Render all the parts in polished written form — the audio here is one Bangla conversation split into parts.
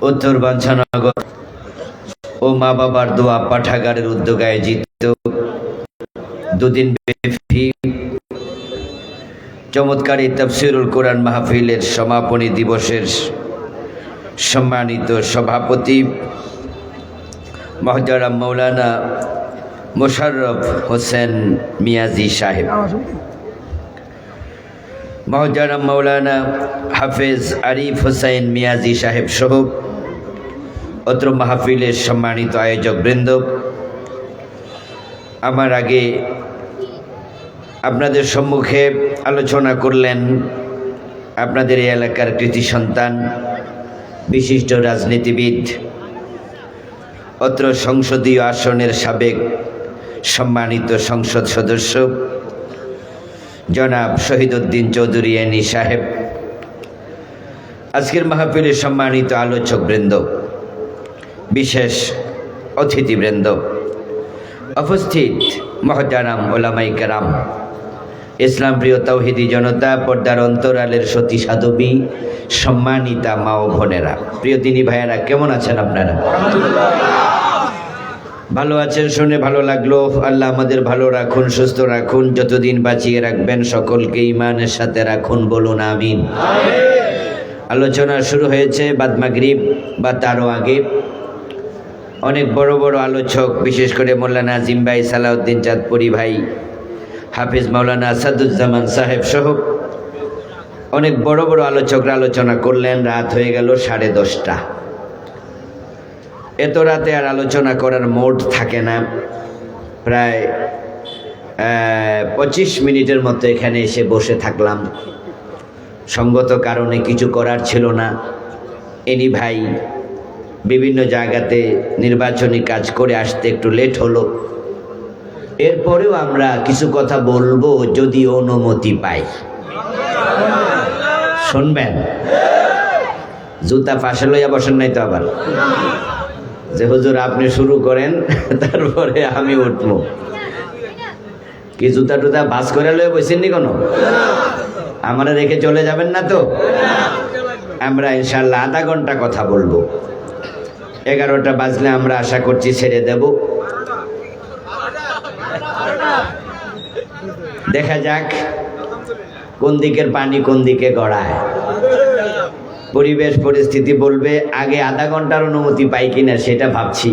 উত্তর বাঞ্ছানগর ও মা বাবার দোয়া পাঠাগারের উদ্যোগে আয়োজিত দুদিন ব্যাপী চমৎকার এই তাফসীরুল কোরআন মাহফিলের সমাপনী দিবসের সম্মানিত সভাপতি মহতারাম মৌলানা মোশাররফ হোসেন মিয়াজি সাহেব, মহতারাম মৌলানা হাফেজ আরিফ হোসেন মিয়াজি সাহেব সহ অত্র মাহফিলের সম্মানিত আয়োজক বৃন্দ, আমার আগে আপনাদের সম্মুখে আলোচনা করলেন আপনাদের এই এলাকার কৃতি সন্তান, বিশিষ্ট রাজনীতিবিদ, অত্র সংসদীয় আসনের সাবেক সম্মানিত সংসদ সদস্য জনাব শহীদউদ্দিন চৌধুরী এনি সাহেব, আজকের মাহফিলের সম্মানিত আলোচক বৃন্দ, বিশেষ অতিথিবৃন্দ, উপস্থিত মহতারাম ওলামায়ে কেরাম, ইসলাম প্রিয় তাওহীদি জনতা, পর্দার অন্তরালের সতী সাধবী, সম্মানিতা মা ও বোনেরা, প্রিয় দিনী ভাইয়েরা, কেমন আছেন আপনারা? ভালো আছেন শুনে ভালো লাগলো। আল্লাহ আমাদের ভালো রাখুন, সুস্থ রাখুন, যতদিন বাঁচিয়ে রাখবেন সকলকে ঈমানের সাথে রাখুন, বলুন আমিন। আলোচনা শুরু হয়েছে বাদ মাগরিব বা তারও আগে। অনেক বড় বড় আলোচক, বিশেষ করে মোল্লানা আজিম ভাই, সালাউদ্দিন চাঁদপুরি ভাই, হাফিজ মাওলানা আসাদুজ্জামান সাহেব সহ অনেক বড় বড় আলোচকরা আলোচনা করলেন। রাত হয়ে গেল 10:30। এত রাতে আর আলোচনা করার মোড থাকে না। প্রায় 25 মিনিটের মতো এখানে এসে বসে থাকলাম। সঙ্গত কারণে কিছু করার ছিল না। এনি ভাই বিভিন্ন জায়গাতে নির্বাচনী কাজ করে আসতে একটু লেট হলো। এরপরেও আমরা কিছু কথা বলবো যদি অনুমতি পাই। শুনবেন? জুতা ফাঁসে লইয়া বসেন নাই তো আবার যে হুজুর আপনি শুরু করেন তারপরে আমি উঠবো? কি জুতা টুতা ভাস করে লইয়া বসেননি কোনো? আমরা রেখে চলে যাবেন না তো? আমরা ইনশাল্লাহ আধা ঘন্টা কথা বলবো। 11টা বাজলে আমরা আশা করছি ছেড়ে দেব। দেখা যাক কোন দিকের পানি কোন দিকে গড়ায়। পরিবেশ পরিস্থিতি বলবে। আগে আধা ঘন্টার অনুমতি পাই কিনা সেটা ভাবছি।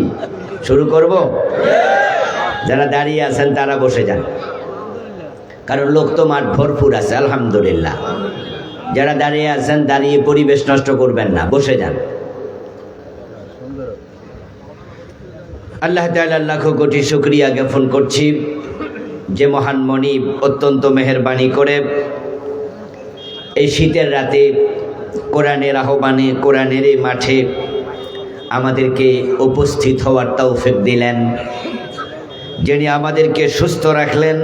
শুরু করব? যারা দাঁড়িয়ে আছেন তারা বসে যান, কারণ লোক তো মাঠ ভরপুর আছে আলহামদুলিল্লাহ। যারা দাঁড়িয়ে আছেন দাঁড়িয়ে পরিবেশ নষ্ট করবেন না, বসে যান। আল্লাহ তাআলা লাখ কোটি শুকরিয়া জ্ঞাপন করছি যে মহান মনিব অত্যন্ত মেহেরবানি করে এই শীতের রাতে কোরআনের আহ্বানে, কোরআনের এই মাঠে আমাদেরকে উপস্থিত হওয়ার তৌফিক দিলেন, যিনি আমাদেরকে সুস্থ রাখলেন,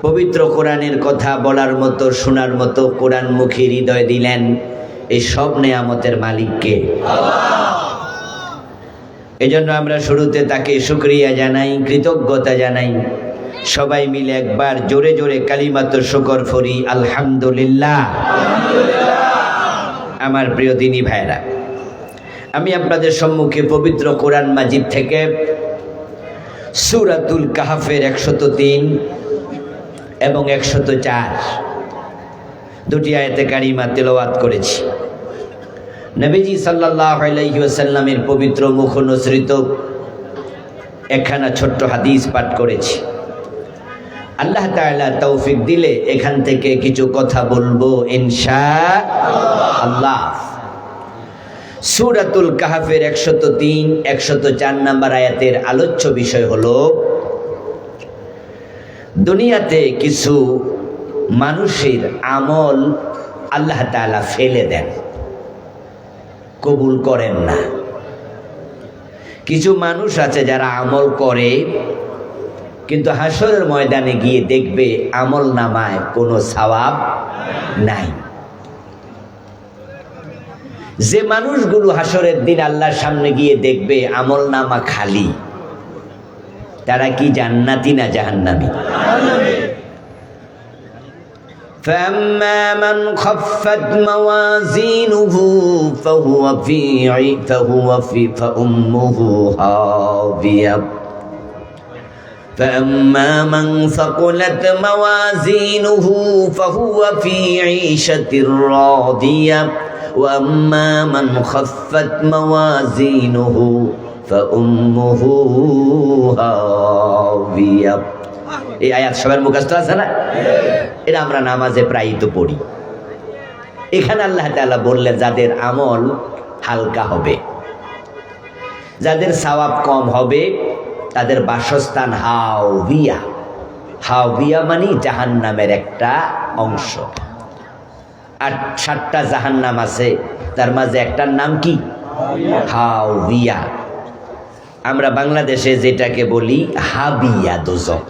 পবিত্র কোরআনের কথা বলার মতো, শোনার মতো কোরআনমুখী হৃদয় দিলেন। এই সব নেয়ামতের মালিককে এজন্য আমরা শুরুতে তাকে শুকরিয়া জানাই, কৃতজ্ঞতা জানাই। সবাই মিলে একবার জোরে জোরে কালিমাতুশ শুকর পড়ি, আলহামদুলিল্লাহ। আমার প্রিয় দিনী ভাইরা, আমি আপনাদের সম্মুখে পবিত্র কোরআন মাজিদ থেকে সূরাতুল কাহফের 103 এবং 104 দুটি আয়াতে কারিমা তেলাওয়াত করেছি। নবীজি সাল্লাল্লাহু আলাইহি ওয়াসাল্লামের পবিত্র মুখ অনুসৃত একখানা ছোট্ট হাদিস পাঠ করেছি। আল্লাহ তাআলা তৌফিক দিলে এখান থেকে কিছু কথা বলবো ইনশাআল্লাহ। সূরাতুল কাহফের 103, 104 নম্বর আয়াতের আলোচ্য বিষয় হলো দুনিয়াতে কিছু মানুষের আমল আল্লাহ তাআলা ফেলে দেন, কবুল করেন না। কিছু মানুষ আছে যারা আমল করে, কিন্তু হাসরের ময়দানে গিয়ে দেখবে আমল নামায় কোনো সওয়াব নাই। যে মানুষগুলো হাসরের দিন আল্লাহর সামনে গিয়ে দেখবে আমল নামা খালি, তারা কি জান্নাতি না জাহান্নামী? فأما من خفت موازينه فأمه هاوية فأما من ثقلت موازينه فهو في عيشة راضية وأما من خفت موازينه فأمه هاوية। এই আয়াত সবার মুখস্থ আছে না? এটা আমরা নামাজে প্রায়ই তো পড়ি। এখানে আল্লাহ তাআলা বললেন যাদের আমল হালকা হবে, যাদের সওয়াব কম হবে, তাদের বাসস্থান হাওবিয়া। হাওবিয়া মানে জাহান্নামের একটা অংশ। আর 7টা জাহান্নাম আছে, তার মাঝে একটার নাম কি? হাওবিয়া। আমরা বাংলাদেশে যেটাকে বলি হাবিয়া দোজক।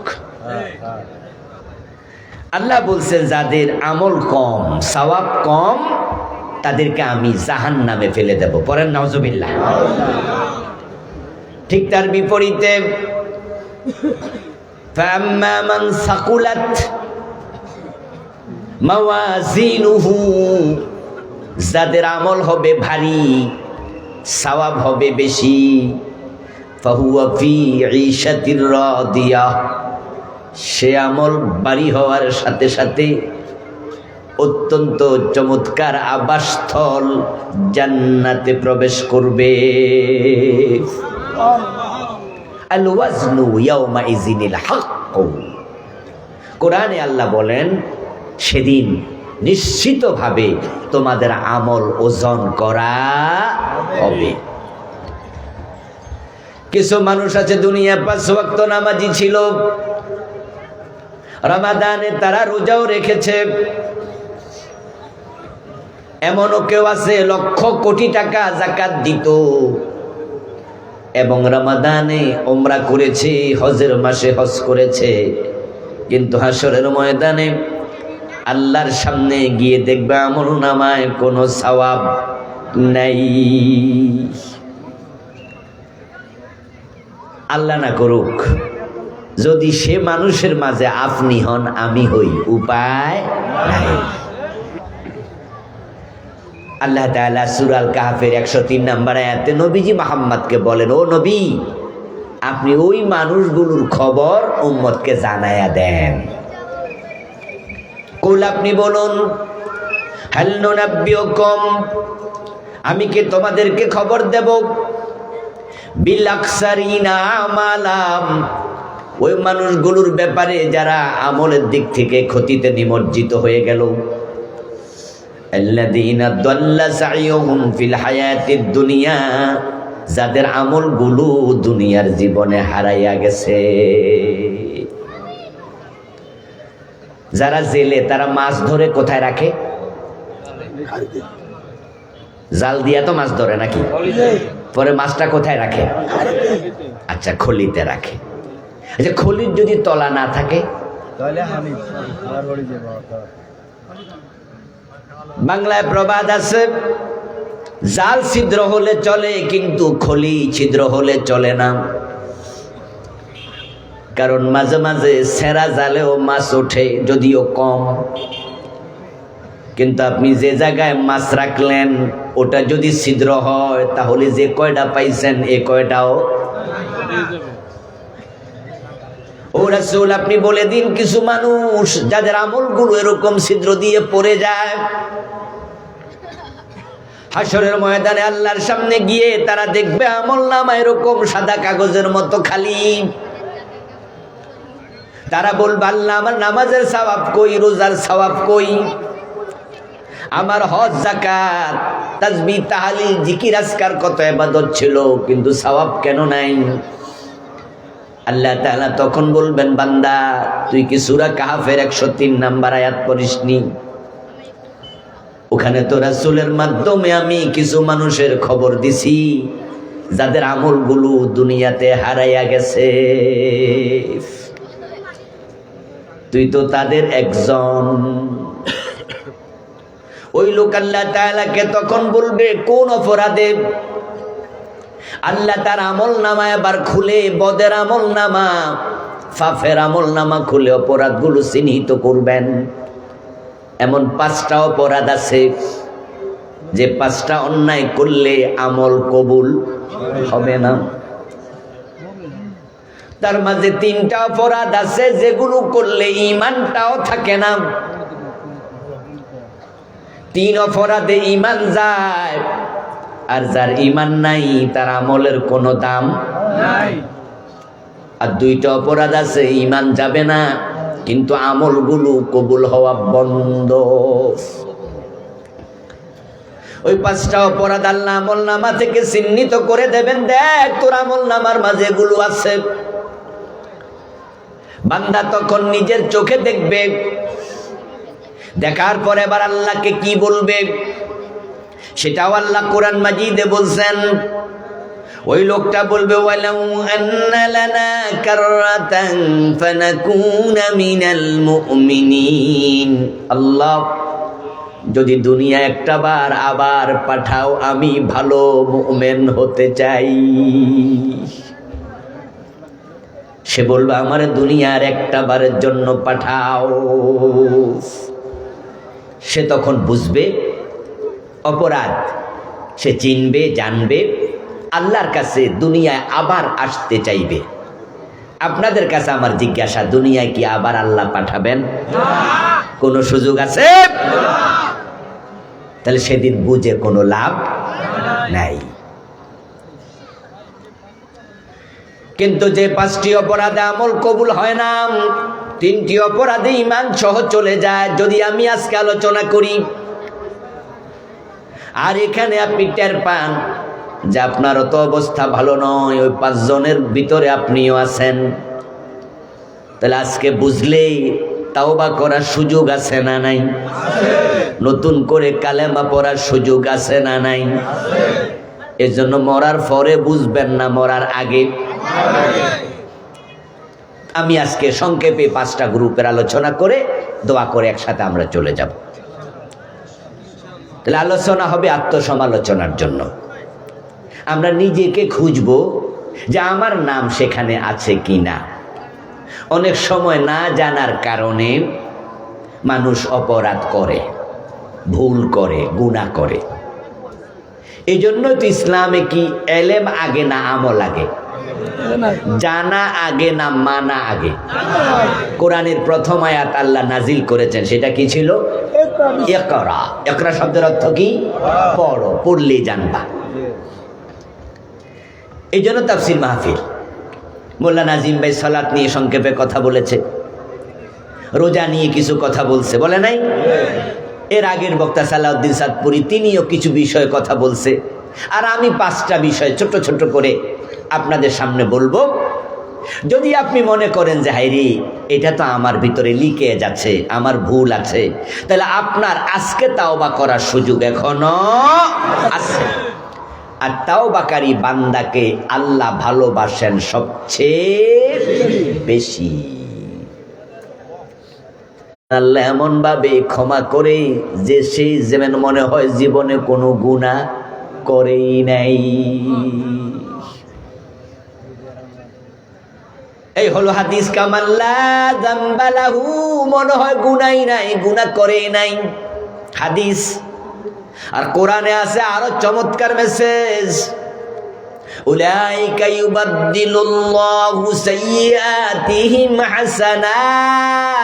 আল্লাহ বলছেন যাদের আমল কম, সওয়াব কম, তাদেরকে আমি জাহান্নামে ফেলে দেব। পড়েন নাউজুবিল্লাহ। ঠিক তার বিপরীতে ফাম্মা মান সাকুলাত মাওয়াজিনুহু, যাদের আমল হবে ভারী, সওয়াব হবে বেশি, ফাহুয়া ফি ঈশাতির রাদিয়া, সে আমল ভারী হওয়ার সাথে সাথে অত্যন্ত চমৎকার আবাসস্থল জান্নাতে প্রবেশ করবে। আল ওয়াজনু ইয়াউমাইযিনিল হক। কোরআনে আল্লাহ বলেন সেদিন নিশ্চিতভাবে তোমাদের আমল ওজন করা হবে। কিছু মানুষ আছে দুনিয়া 5 ওয়াক্ত নামাজি ছিল, রমাদানে তারা রোজাও রেখেছে। এমনও কেউ আছে লক্ষ কোটি টাকা যাকাত দিত এবং রমাদানে উমরা করেছে, হজের মাসে হজ করেছে, কিন্তু হাসরের ময়দানে আল্লাহর সামনে গিয়ে দেখবে আমল নামায় কোনো সওয়াব নাই। আল্লাহ না করুক যদি সে মানুষের মাঝে আপনি হন, আমি হই, উপায় নাই। আল্লাহ তাআলা সূরা আল কাহফের 103 নম্বর আয়াতে নবীজি মুহাম্মদকে বলেন, ও নবী, আপনি ওই মানুষগুলোর খবর উম্মতকে জানায়া দেন। কুল, আপনি বলুন, হাল নুনাব্বিউকুম, আমি কি তোমাদেরকে খবর দেব, বিল আকসারিনা আমালাম, ওই মানুষগুলোর ব্যাপারে যারা আমলের দিক থেকে ক্ষতিতে নিমজ্জিত হয়ে গেল। আল্লাযীনা দাল্লা সাইয়ুহুম ফিল হায়াতিদ দুনিয়া, যাদের আমলগুলো দুনিয়ার জীবনে হারাইয়া গেছে। যারা জেলে, তারা মাছ ধরে কোথায় রাখে? জাল দিয়া তো মাছ ধরে নাকি? পরে মাছটা কোথায় রাখে? আচ্ছা, খলিতে রাখে। আচ্ছা, খলির যদি তলা না থাকে? বাংলায় প্রবাদ আছে, জাল ছিদ্র হলে চলে কিন্তু খলি ছিদ্র হলে চলে না। কারণ মাঝে মাঝে সেরা জালেও মাছ ওঠে, যদিও কম, কিন্তু আপনি যে জায়গায় মাছ রাখলেন ওটা যদি ছিদ্র হয় তাহলে যে কয়টা পাইছেন এ কয়টাও। ও রাসূল, আপনি বলে দিন কিছু মানুষ যাদের আমলগুলো এরকম ছিদ্র দিয়ে পড়ে যায়, হাসরের ময়দানে আল্লাহর সামনে গিয়ে তারা দেখবে আমলনামা এরকম সাদা কাগজের মতো খালি। তারা বলবে, আল্লাহ, আমার নামাজের সওয়াব কই, রোজার সওয়াব কই, আমার হজ যাকাত তাসবিহ তাহলিল জিকির আজকার কত ইবাদত ছিল, কিন্তু সওয়াব কেন নাই? আল্লাহ তাআলা তখন বলবেন, বান্দা, তুই কি সূরা কাহফের 103 নম্বর আয়াত পড়িসনি? ওখানে তো রাসূলের মাধ্যমে আমি কিছু মানুষের খবর দিছি যাদের আমলগুলো দুনিয়াতে হারাইয়া গেছে। তুই তো তাদের একজন। ওই লোক আল্লাহ তাআলাকে তখন বলবে, কোন অপরাধে? আল্লাহ তার আমল নামা এবার খুলে, বদের আমল নামা, ফাফের আমল নামা খুলে অপরাধগুলো চিহ্নিত করবেন। এমন 5টা অপরাধ আছে যে 5টা অন্যায় করলে আমল কবুল হবে না। তার মাঝে 3টা অপরাধ আছে যেগুলো করলে ঈমানটাও থাকে না। 3 অপরাধে ঈমান যায়, আর যার ঈমান নাই তার আমলের কোনো দাম নাই। আর 2টা অপরাধ আছে ঈমান যাবে না কিন্তু আমলগুলো কবুল হওয়া বন্ধ। ওই 5টা অপরাধ আল্লাহ আমলনামা থেকে চিহ্নিত করে দেবেন, দেখ তোর আমলনামার মাঝে এগুলো আছে। বান্দা তখন নিজের চোখে দেখবে, দেখার পরে এবার আল্লাহকে কি বলবে সেটাও আল্লাহ কোরআন মাজিদে বলছেন। ওই লোকটা বলবে ওয়ালাউ আন্না লানা কাররাতান ফানাকুনা মিনাল মুমিনিন, আল্লাহ যদি দুনিয়া একটা বার আবার পাঠাও, আমি ভালো মুমিন হতে চাই। সে বলবে আমার দুনিয়ার একটা বারের জন্য পাঠাও। সে তখন বুঝবে অপরাধ, সে চিনবে, জানবে, আল্লাহর কাছে দুনিয়ায় আবার আসতে চাইবে। আপনাদের কাছে আমার জিজ্ঞাসা, দুনিয়ায় কি আবার আল্লাহ পাঠাবেন? কোনো সুযোগ আছে? তাহলে সেদিন বুঝে কোনো লাভ নাই। কিন্তু যে 5টি অপরাধে আমল কবুল হয় না, 3টি অপরাধে ঈমান সহ চলে যায়, যদি আমি আজকে আলোচনা করি আর এখানে আপনি টের পান যে আপনারও তো অবস্থা ভালো নয়, ওই 5 জনের ভিতরে আপনিও আছেন, তাহলে আজকে বুঝলেই তাওবা করার সুযোগ আছে না নাই? নতুন করে কালেমা পড়ার সুযোগ আছে না নাই? এজন্য মরার পরে বুঝবেন না, মরার আগে। আমি আজকে সংক্ষেপে 5টা গ্রুপের আলোচনা করে দোয়া করে একসাথে আমরা চলে যাব। তাহলে আলোচনা হবে আত্মসমালোচনার জন্য। আমরা নিজেকে খুঁজব যে আমার নাম সেখানে আছে কি না। অনেক সময় না জানার কারণে মানুষ অপরাধ করে, ভুল করে, গুনাহ করে। এই জন্যই তো ইসলামে কি এলেম আগে না আমল আগে? জানা আগে না মানা আগে? কোরআনের প্রথম আয়াত আল্লাহ নাজিল করেছেন, সেটা কি ছিল? ইকরা। ইকরা শব্দের অর্থ কি? পড়ো, পড়লেই জানবা। এই জন্য তাফসীর মাহফিল। মোল্লা নাজিম ভাই সালাত নিয়ে সংক্ষেপে কথা বলেছে, রোজা নিয়ে কিছু কথা বলছে, বলে নাই? এর আগের বক্তা সালাউদ্দিন সাদপুরি তিনিও কিছু বিষয়ে কথা বলছে। আর আমি 5টা বিষয় ছোট ছোট করে আপনাদের সামনে বলবো। যদি আপনি মনে করেন যে হাইরে এটা তো আমার ভিতরে লিকে যাচ্ছে, আমার ভুল আছে, তাহলে আপনার আজকে তাওবা করার সুযোগ এখনো আছে। আর তাওবাকারী বান্দাকে আল্লাহ ভালোবাসেন সবচেয়ে বেশি। আল্লাহ এমন ভাবে ক্ষমা করে যে সেই যেমন মনে হয় জীবনে কোনো গুনাহ করেই নাই। এই হলো হাদিস, কামাল্লা জামবালাহু, মনে হয় গুনাই নাই, গুনাহ করেই নাই, হাদিস। আর কোরআনে আছে আরো চমৎকার মেসেজ, উলাইকা ইউবাদদিলুল্লাহু সাইয়্যাতিহিম হাসানাত,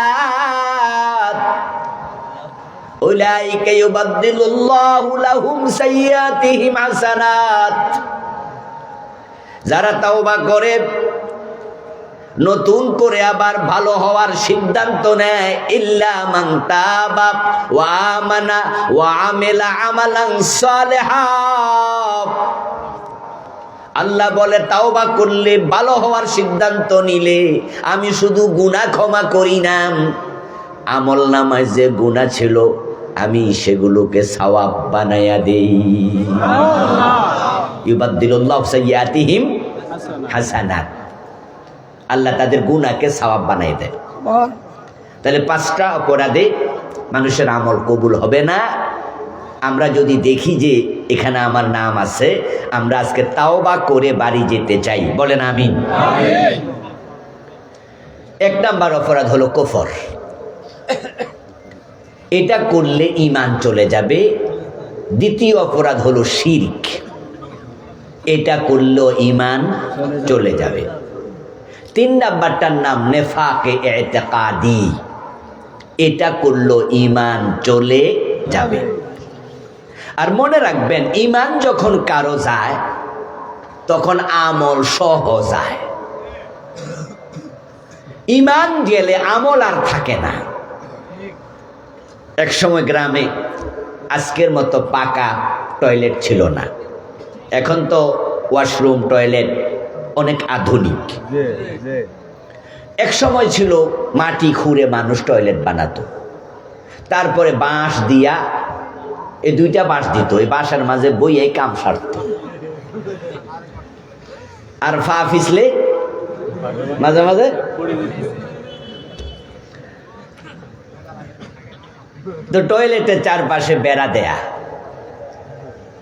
উলাইকা ইউবাদদিলুল্লাহু লাহুম সাইয়্যাতিহিম হাসানাত। যারা তাওবা করে, নতুন করে আবার ভালো হওয়ার সিদ্ধান্ত নেয়, ইল্লা মান তাবা ওয়া আমানা ওয়া আমিলা আমালান সালিহা, আল্লাহ বলে তাওবা করলে, ভালো হওয়ার সিদ্ধান্ত নিলে আমি শুধু গুনাহ ক্ষমা করি না, আমল নামায় যে গুনাহ ছিল আমি সেগুলোকে সওয়াব বানায়া দেই। ইউবাদদিলুল্লাহু সাইয়্যাতিহিম হাসানাত, আল্লাহ তাদের গুনাহকে সওয়াব বানাই দেয়। তাহলে 5টা অপরাধে মানুষের আমল কবুল হবে না। আমরা যদি দেখি যে এখানে আমার নাম আছে, আমরা আজকে তাওবা করে বাড়ি যেতে চাই, বলেন আমিন। 1 নাম্বার অপরাধ হলো কুফর। এটা করলে ঈমান চলে যাবে। দ্বিতীয় অপরাধ হলো শিরক, এটা করলেও ঈমান চলে যাবে। 3 নাম্বারটার নাম নেফাকে ইতিকাদি, এটা করলেও ঈমান চলে যাবে। আর মনে রাখবেন, ঈমান যখন কারো যায় তখন আমল সহ যায়। ঈমান গেলে আমল আর থাকে না। এক সময় গ্রামে আজকের মতো পাকা টয়লেট ছিল না, এখন তো ওয়াশরুম টয়লেট অনেক আধুনিক। এক সময় ছিল মাটি খুঁড়ে মানুষ টয়লেট বানাতো, তারপরে বাঁশ দিয়া, এই 2টা বাঁশ দিত, এই বাঁশের মাঝে বইয়ে কাম সারত। আর ফা ফিসলে মাঝে মাঝে তো টয়লেটের চারপাশে বেড়া দেয়া।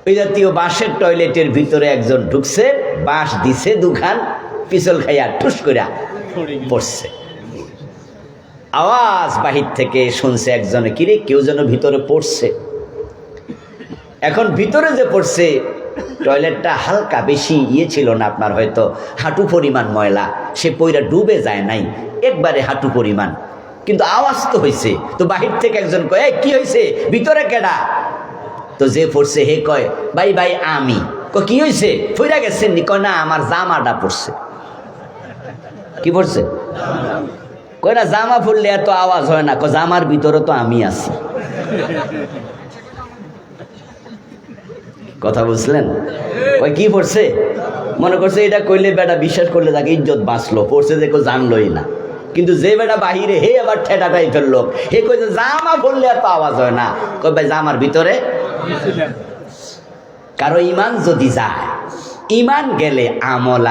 ওই জাতীয় বাঁশের টয়লেটের ভিতরে একজন ঢুকছে, বাঁশ দিছে 2 খান, পিছল খাইয়া ঠুস করে পড়ছে। আওয়াজ বাহির থেকে শুনছে একজনে, কিরে কেউ যেন ভিতরে পড়ছে। এখন ভিতরে যে পড়ছে, টয়লেটটা হালকা বেশি ছিল না, আপনার হয়তো হাঁটু পরিমাণ ময়লা, সে পইরা ডুবে যায় নাই, একবারে হাঁটু পরিমাণ, কিন্তু আওয়াজ তো হয়েছে। তো বাহির থেকে একজন কয়, এই কি হয়েছে, ভিতরে কেডা? তো যে পড়ছে হে কয়, ভাই ভাই আমি। কি হয়েছে, ফইরা গেছেন নি? কয় না, আমার জামাটা পড়ছে। কি পড়ছে? কয় না, জামা পড়লে এত আওয়াজ হয় না। জামার ভিতরে তো আমি আছি। কথা বুঝলেন? ওই কি পড়ছে, মনে করছে এটা কইলে বেটা বিশ্বাস করলে তাকে ইজ্জত বাঁচলো, পড়ছে যে কেউ জানলোই না। কিন্তু যে বেটা বাহিরে, হে আবার ঠেটাটাই ফেললো, হে কইছে জামা পড়লে এত আওয়াজ হয় না। কই ভাই জামার ভিতরে। কারো ঈমান যদি যায়, ঈমান গেলে আমল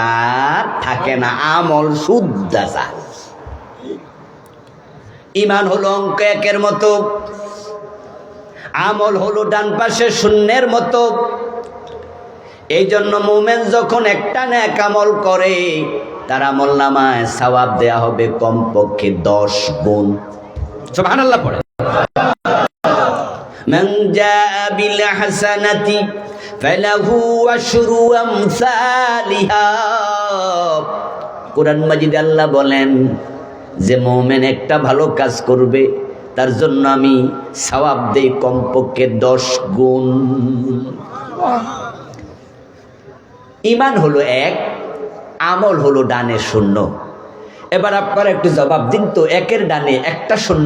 আর থাকে না, আমল শুদ্ধ যায়। ঈমান হলো অঙ্ক 1-এর মতো, আমল হলো ডান পাশে শূন্যের মতো। এই জন্য মুমিন যখন একটা নেক আমল করে, তার আমলনামায় সওয়াব দেয়া হবে কমপক্ষে 10 গুণ। সুবহানাল্লাহ পড়ে। মান জাআ বিল হাসানাতি ফালাহু আশরু আমসালিহা। কোরআন মাজিদে আল্লাহ বলেন যে মুমিন একটা ভালো কাজ করবে, তার জন্য আমি সওয়াব দেই কমপক্ষে 10 গুণ। ঈমান হলো 1, আমল হলো ডানে 0। এবার আপনারা একটু জবাব দিন তো, 1-এর ডানে একটা 0